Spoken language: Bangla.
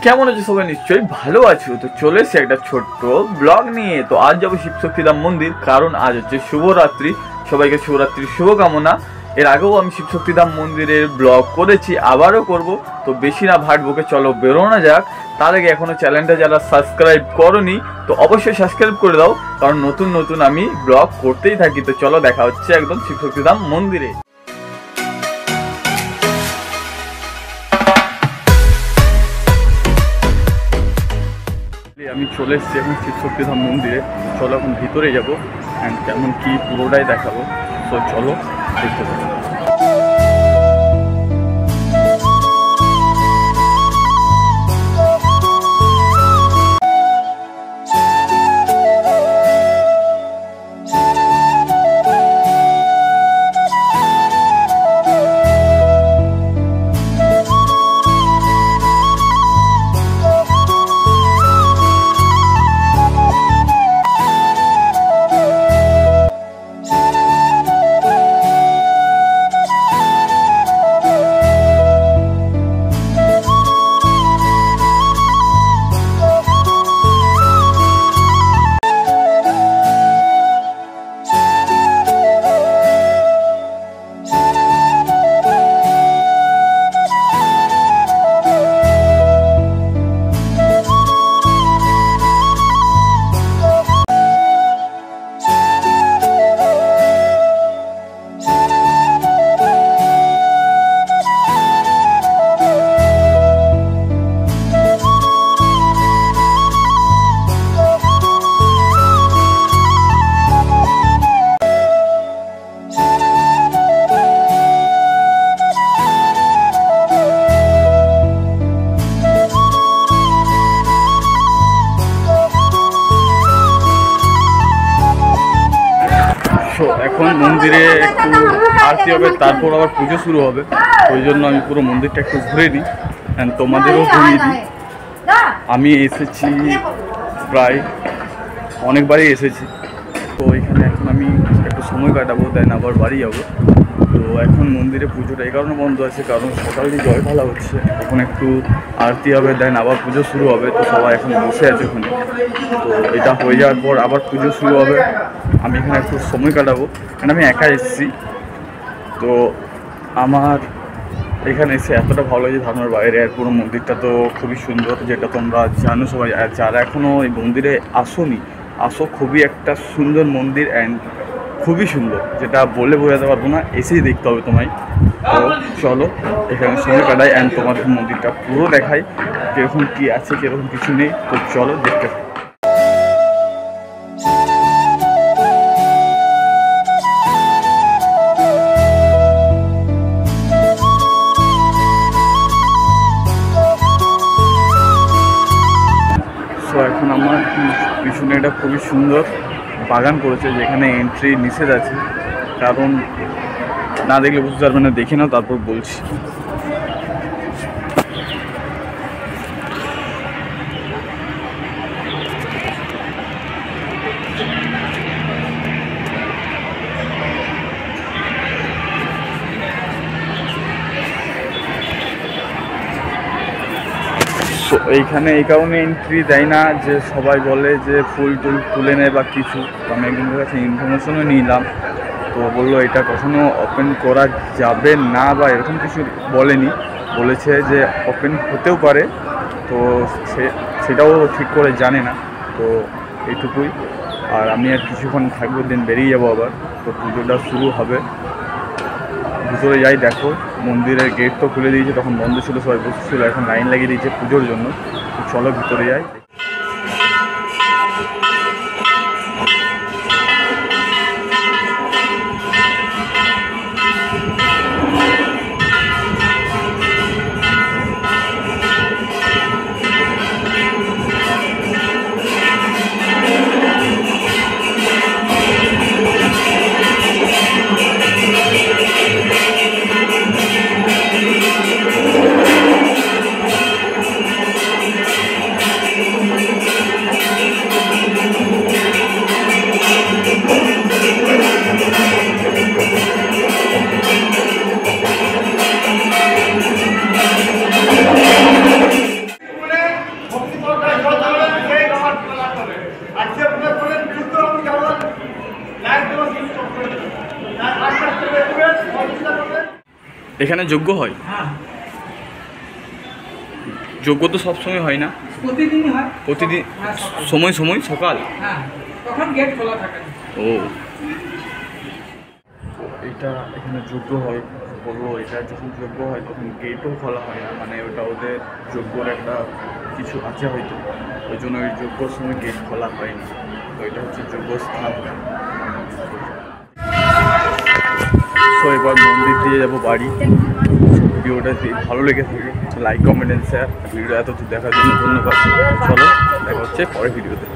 কেমন আছো সবাই? নিশ্চয়ই ভালো আছো। তো চলে এসেছি একটা ছোট্ট ব্লগ নিয়ে। তো আজ যাবো শিবশক্তিধাম মন্দির, কারণ আজ হচ্ছে শুভরাত্রি। সবাইকে শুভরাত্রির শুভকামনা। এর আগেও আমি শিবশক্তিধাম মন্দিরের ব্লগ করেছি, আবারও করব। তো বেশি না ভাটবকে, চলো বেরোনো যাক। তার আগে এখনো চ্যানেলটা যারা সাবস্ক্রাইব করোনি তো অবশ্যই সাবস্ক্রাইব করে দাও, কারণ নতুন নতুন আমি ব্লগ করতেই থাকি। তো চলো দেখা হচ্ছে একদম শিবশক্তিধাম মন্দিরে। আমি চলে এসেছি এখন শিবশক্তিধাম মন্দিরে। চলো এখন ভিতরে যাবো অ্যান্ড কেমন কি পুরোটাই দেখাবো। তো চলো দেখতে পাবো। এখন মন্দিরে একটু আরতি হবে, তারপর আবার পুজো শুরু হবে। ওই জন্য আমি পুরো মন্দিরটা একটু ঘুরে নিই অ্যান্ড তোমাদেরও ঘুরিয়ে দিই। আমি এসেছি প্রায় অনেকবারই এসেছি। তো এখানে এখন আমি একটু সময় কাটাবো, দেন আবার বাড়ি যাবো। তো এখন মন্দিরে পুজোটা এই কারণে বন্ধ আছে, কারণ সকালে জল ঢালা হচ্ছে। এখন একটু আরতি হবে, দেন আবার পুজো শুরু হবে। তো সবাই এখন বসে আছে ওখানে। তো এটা হয়ে যাওয়ার পর আবার পুজো শুরু হবে। আমি এখানে একটু সময় কাটাবো, কারণ আমি একা এসেছি। তো আমার এখানে এসে এতটা ভালো লাগে ধারণার বাইরে। আর পুরো মন্দিরটা তো খুবই সুন্দর, যেটা তোমরা জানো সবাই। আর যারা এখনও এই মন্দিরে আসোনি, আসো। খুবই একটা সুন্দর মন্দির অ্যান্ড খুবই সুন্দর, যেটা বলে বোঝাতে পারবো না, এসেই দেখতে হবে তোমায়। তো চলো এখানে সময় কাটাই অ্যান্ড তোমাদের মন্দিরটা পুরো দেখাই, কীরকম কী আছে, কীরকম কিছু নেই। তো চলো দেখতে থাকি। তো এখন আমার পিছনে একটা খুবই সুন্দর বাগান করেছে, যেখানে এন্ট্রি নিষেধ আছে, কারণ না দেখলে বুঝতে পারবে না। দেখে নাও তারপর বলছি। তো এইখানে এই কারণে এন্ট্রি দেয় না যে সবাই বলে যে ফুল টুল তুলে নেয় বা কিছু। আমি একজনের কাছে ইনফরমেশনও নিলাম, তো বললো এটা কখনো ওপেন করা যাবে না বা এরকম কিছু বলেনি। বলেছে যে ওপেন হতেও পারে, তো সেটাও ঠিক করে জানে না। তো এইটুকুই। আর আমি আর কিছুক্ষণ থাকবো, দিন বেরিয়ে যাবো আবার। তো পুজোটা শুরু হবে। ভিতরে যাই, দেখো মন্দিরের গেট তো খুলে দিয়েছে, তখন বন্ধ ছিল, সবাই বসেছিল। এখন লাইন লাগিয়ে দিয়েছে পুজোর জন্য। চলো ভিতরে যাই। এখানে যজ্ঞ হয়? হ্যাঁ, যজ্ঞ তো সবসময় হয় না? প্রতিদিনই হয়। প্রতিদিন হ্যাঁ, সকালে। সময় সময় সকাল? হ্যাঁ, তখন গেট খোলা থাকে। ও, এটা এখানে যজ্ঞ হয় বলবো। এটা যখন যজ্ঞ হয় তখন গেটও খোলা হয় না, মানে ওটা ওদের যজ্ঞর একটা কিছু আছে হয়তো, ওই জন্য ওই যজ্ঞর সময় গেট খোলা হয় না। তো এটা হচ্ছে যজ্ঞ স্থান। তো এবার মন্দির দিয়ে যাবো বাড়ি। ভিডিওটা ভালো লেগে থাকে like comment and share. Video এত দেখার জন্য ধন্যবাদ। চলো দেখা হচ্ছে পরের ভিডিওতে।